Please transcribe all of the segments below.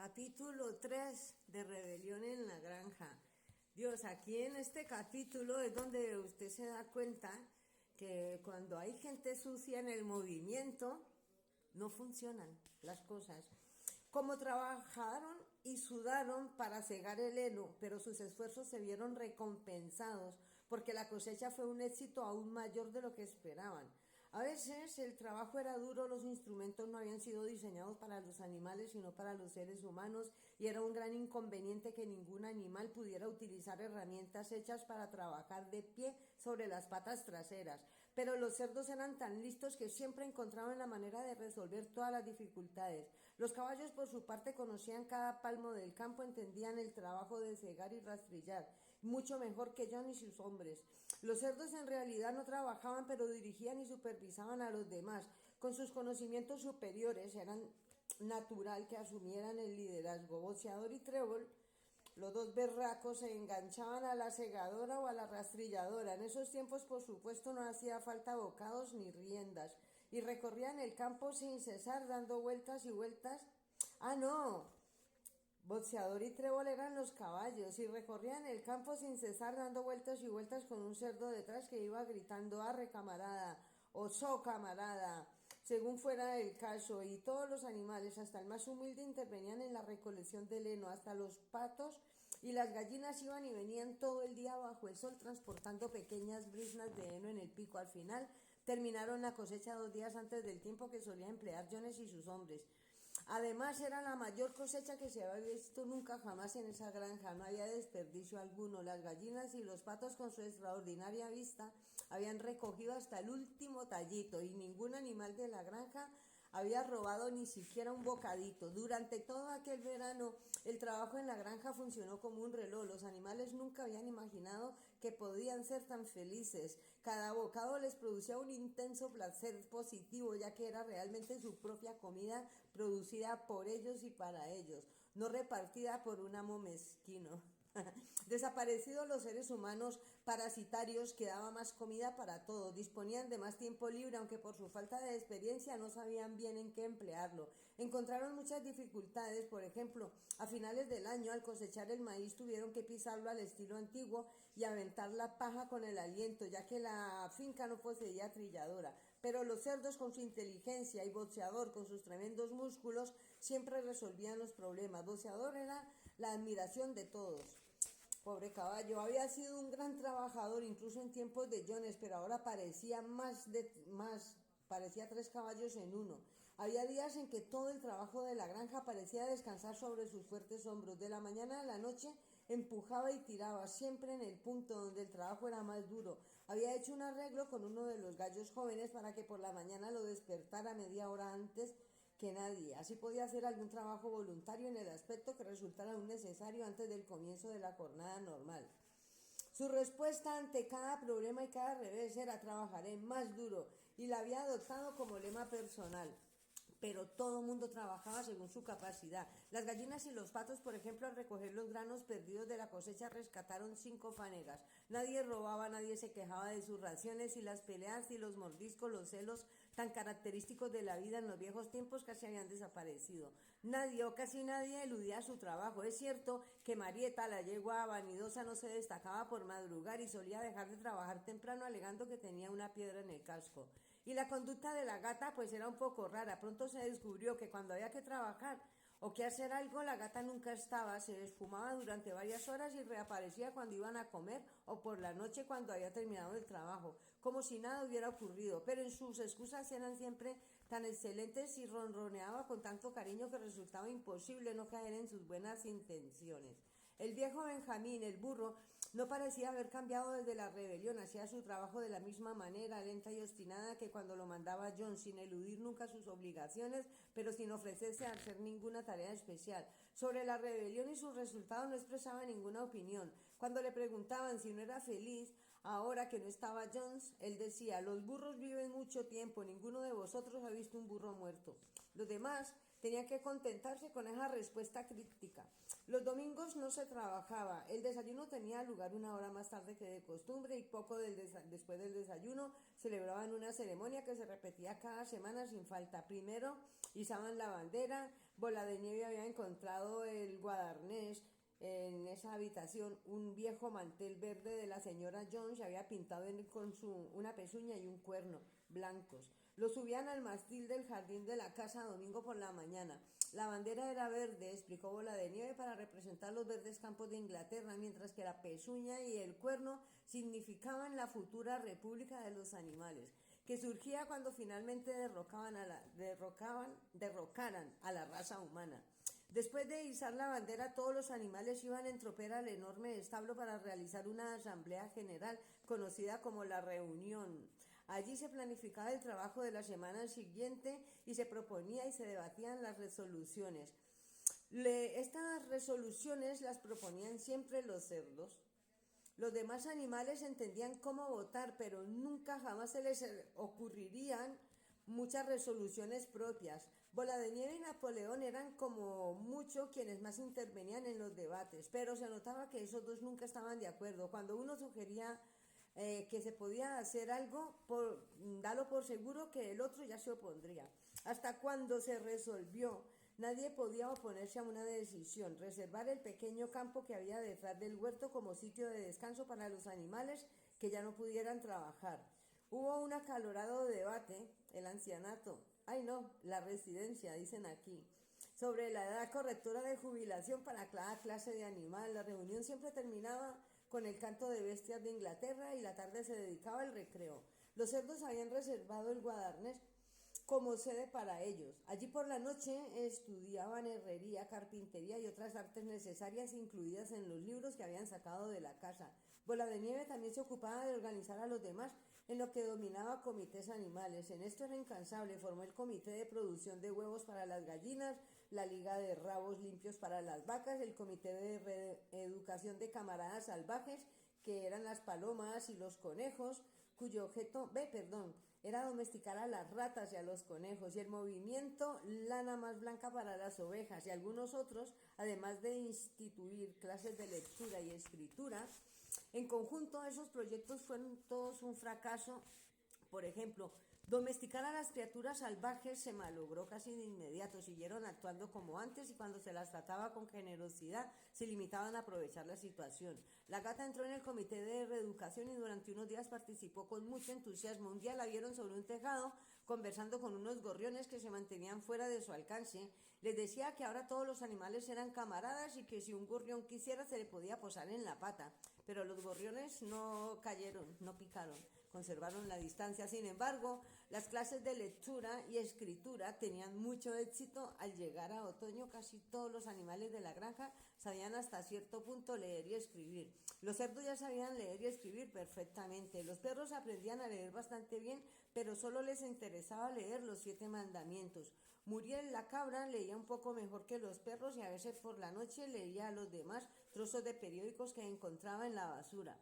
Capítulo 3 de Rebelión en la Granja. Dios, aquí en este capítulo es donde usted se da cuenta que cuando hay gente sucia en el movimiento, no funcionan las cosas. Como trabajaron y sudaron para cegar el heno, pero sus esfuerzos se vieron recompensados porque la cosecha fue un éxito aún mayor de lo que esperaban. A veces el trabajo era duro, los instrumentos no habían sido diseñados para los animales, sino para los seres humanos, y era un gran inconveniente que ningún animal pudiera utilizar herramientas hechas para trabajar de pie sobre las patas traseras. Pero los cerdos eran tan listos que siempre encontraban la manera de resolver todas las dificultades. Los caballos, por su parte, conocían cada palmo del campo, entendían el trabajo de cegar y rastrillar, mucho mejor que John y sus hombres. Los cerdos en realidad no trabajaban, pero dirigían y supervisaban a los demás. Con sus conocimientos superiores eran natural que asumieran el liderazgo. Boceador y Trébol, los dos berracos, se enganchaban a la segadora o a la rastrilladora. En esos tiempos, por supuesto, no hacía falta bocados ni riendas, y recorrían el campo sin cesar, dando vueltas y vueltas. ¡Ah, no! Boxeador y Trébol eran los caballos, y recorrían el campo sin cesar, dando vueltas y vueltas, con un cerdo detrás que iba gritando «arre, camarada» o «so, camarada», según fuera el caso, y todos los animales, hasta el más humilde, intervenían en la recolección del heno. Hasta los patos y las gallinas iban y venían todo el día bajo el sol, transportando pequeñas briznas de heno en el pico. Al final terminaron la cosecha 2 días antes del tiempo que solía emplear Jones y sus hombres. Además, era la mayor cosecha que se había visto nunca jamás en esa granja. No había desperdicio alguno. Las gallinas y los patos, con su extraordinaria vista, habían recogido hasta el último tallito, y ningún animal de la granja había robado ni siquiera un bocadito. Durante todo aquel verano, el trabajo en la granja funcionó como un reloj. Los animales nunca habían imaginado que podían ser tan felices. Cada bocado les producía un intenso placer positivo, ya que era realmente su propia comida, producida por ellos y para ellos, no repartida por un amo mezquino. Desaparecidos los seres humanos parasitarios, quedaba más comida para todos, disponían de más tiempo libre, aunque por su falta de experiencia no sabían bien en qué emplearlo. Encontraron muchas dificultades. Por ejemplo, a finales del año, al cosechar el maíz, tuvieron que pisarlo al estilo antiguo y aventar la paja con el aliento, ya que la finca no poseía trilladora. Pero los cerdos, con su inteligencia, y Boceador, con sus tremendos músculos, siempre resolvían los problemas. Boceador era la admiración de todos. Pobre caballo, había sido un gran trabajador incluso en tiempos de Jones, pero ahora parecía 3 caballos en uno. Había días en que todo el trabajo de la granja parecía descansar sobre sus fuertes hombros. De la mañana a la noche empujaba y tiraba, siempre en el punto donde el trabajo era más duro. Había hecho un arreglo con uno de los gallos jóvenes para que por la mañana lo despertara media hora antes que nadie. Así podía hacer algún trabajo voluntario en el aspecto que resultara aún necesario antes del comienzo de la jornada normal. Su respuesta ante cada problema y cada revés era «trabajaré más duro», y la había adoptado como lema personal. Pero todo mundo trabajaba según su capacidad. Las gallinas y los patos, por ejemplo, al recoger los granos perdidos de la cosecha, rescataron 5 fanegas. Nadie robaba, nadie se quejaba de sus raciones, y las peleas y los mordiscos, los celos tan característicos de la vida en los viejos tiempos, casi habían desaparecido. Nadie o casi nadie eludía su trabajo. Es cierto que Marieta, la yegua vanidosa, no se destacaba por madrugar y solía dejar de trabajar temprano, alegando que tenía una piedra en el casco. Y la conducta de la gata pues era un poco rara. Pronto se descubrió que cuando había que trabajar o que hacer algo, la gata nunca estaba, se esfumaba durante varias horas y reaparecía cuando iban a comer o por la noche cuando había terminado el trabajo, como si nada hubiera ocurrido. Pero en sus excusas eran siempre tan excelentes y ronroneaba con tanto cariño que resultaba imposible no caer en sus buenas intenciones. El viejo Benjamín, el burro, no parecía haber cambiado desde la rebelión. Hacía su trabajo de la misma manera, lenta y obstinada que cuando lo mandaba John, sin eludir nunca sus obligaciones, pero sin ofrecerse a hacer ninguna tarea especial. Sobre la rebelión y sus resultados no expresaba ninguna opinión. Cuando le preguntaban si no era feliz ahora que no estaba Jones, él decía: «Los burros viven mucho tiempo, ninguno de vosotros ha visto un burro muerto». Los demás tenía que contentarse con esa respuesta críptica. Los domingos no se trabajaba, el desayuno tenía lugar una hora más tarde que de costumbre y después del desayuno celebraban una ceremonia que se repetía cada semana sin falta. Primero izaban la bandera, Bola de Nieve había encontrado el guadarnés en esa habitación, un viejo mantel verde de la señora Jones, había pintado con una pezuña y un cuerno blancos. Lo subían al mástil del jardín de la casa domingo por la mañana. La bandera era verde, explicó Bola de Nieve, para representar los verdes campos de Inglaterra, mientras que la pezuña y el cuerno significaban la futura república de los animales, que surgía cuando finalmente derrocaran a la raza humana. Después de izar la bandera, todos los animales iban en tropel al enorme establo para realizar una asamblea general conocida como la reunión. Allí se planificaba el trabajo de la semana siguiente y se proponía y se debatían las resoluciones. Estas resoluciones las proponían siempre los cerdos. Los demás animales entendían cómo votar, pero nunca jamás se les ocurrirían muchas resoluciones propias. Bola de Nieve y Napoleón eran como mucho quienes más intervenían en los debates, pero se notaba que esos dos nunca estaban de acuerdo. Cuando uno sugería que se podía hacer algo, dalo por seguro que el otro ya se opondría. Hasta cuando se resolvió, nadie podía oponerse a una decisión: reservar el pequeño campo que había detrás del huerto como sitio de descanso para los animales que ya no pudieran trabajar. Hubo un acalorado debate, el ancianato, la residencia, dicen aquí, sobre la edad correctora de jubilación para cada clase de animal. La reunión siempre terminaba con el canto de bestias de Inglaterra y la tarde se dedicaba al recreo. Los cerdos habían reservado el guadarnés como sede para ellos. Allí por la noche estudiaban herrería, carpintería y otras artes necesarias incluidas en los libros que habían sacado de la casa. Bola de Nieve también se ocupaba de organizar a los demás en lo que dominaba comités animales. En esto era incansable. Formó el comité de producción de huevos para las gallinas, la liga de rabos limpios para las vacas, el comité de reeducación de camaradas salvajes, que eran las palomas y los conejos, cuyo objeto, era domesticar a las ratas y a los conejos, y el movimiento Lana Más Blanca para las ovejas, y algunos otros, además de instituir clases de lectura y escritura. En conjunto, esos proyectos fueron todos un fracaso. Por ejemplo, domesticar a las criaturas salvajes se malogró casi de inmediato. Siguieron actuando como antes y cuando se las trataba con generosidad se limitaban a aprovechar la situación. La gata entró en el comité de reeducación y durante unos días participó con mucho entusiasmo. Un día la vieron sobre un tejado conversando con unos gorriones que se mantenían fuera de su alcance. Les decía que ahora todos los animales eran camaradas y que si un gorrión quisiera se le podía posar en la pata. Pero los gorriones no cayeron, no picaron, conservaron la distancia. Sin embargo, las clases de lectura y escritura tenían mucho éxito. Al llegar a otoño, casi todos los animales de la granja sabían hasta cierto punto leer y escribir. Los cerdos ya sabían leer y escribir perfectamente. Los perros aprendían a leer bastante bien, pero solo les interesaba leer los 7 mandamientos. Muriel, la cabra, leía un poco mejor que los perros y a veces por la noche leía a los demás trozos de periódicos que encontraba en la basura.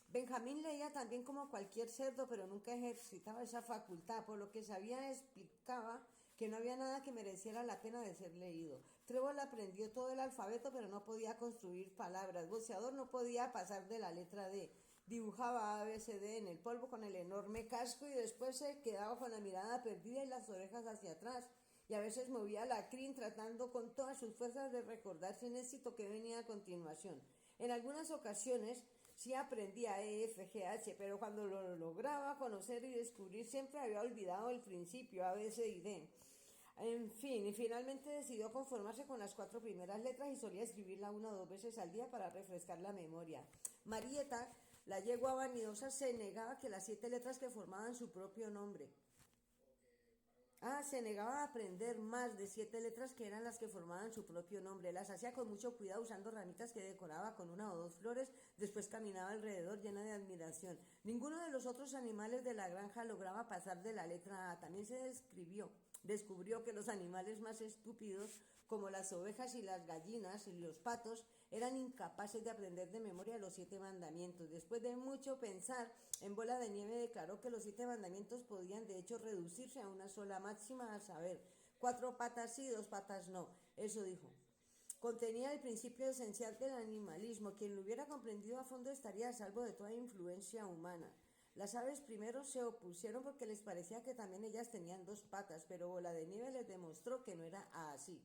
Benjamín leía también como cualquier cerdo, pero nunca ejercitaba esa facultad, por lo que sabía explicaba que no había nada que mereciera la pena de ser leído. Trébol aprendió todo el alfabeto, pero no podía construir palabras. Boceador no podía pasar de la letra D. Dibujaba ABCD en el polvo con el enorme casco y después se quedaba con la mirada perdida y las orejas hacia atrás. Y a veces movía la crin tratando con todas sus fuerzas de recordar sin éxito que venía a continuación. En algunas ocasiones sí aprendía E, F, G, H, pero cuando lo lograba conocer y descubrir siempre había olvidado el principio, A, B, C y D. En fin, y finalmente decidió conformarse con las 4 primeras letras y solía escribirla 1 o 2 veces al día para refrescar la memoria. Marieta, la yegua vanidosa, se negaba que las 7 letras que formaban su propio nombre. Se negaba a aprender más de 7 letras que eran las que formaban su propio nombre. Las hacía con mucho cuidado usando ramitas que decoraba con 1 o 2 flores. Después caminaba alrededor llena de admiración. Ninguno de los otros animales de la granja lograba pasar de la letra A. También se descubrió que los animales más estúpidos, como las ovejas y las gallinas y los patos, eran incapaces de aprender de memoria los 7 mandamientos. Después de mucho pensar, en Bola de Nieve declaró que los 7 mandamientos podían de hecho reducirse a una sola máxima, a saber: 4 patas sí, 2 patas no. Eso dijo. Contenía el principio esencial del animalismo. Quien lo hubiera comprendido a fondo estaría a salvo de toda influencia humana. Las aves primero se opusieron porque les parecía que también ellas tenían 2 patas, pero Bola de Nieve les demostró que no era así.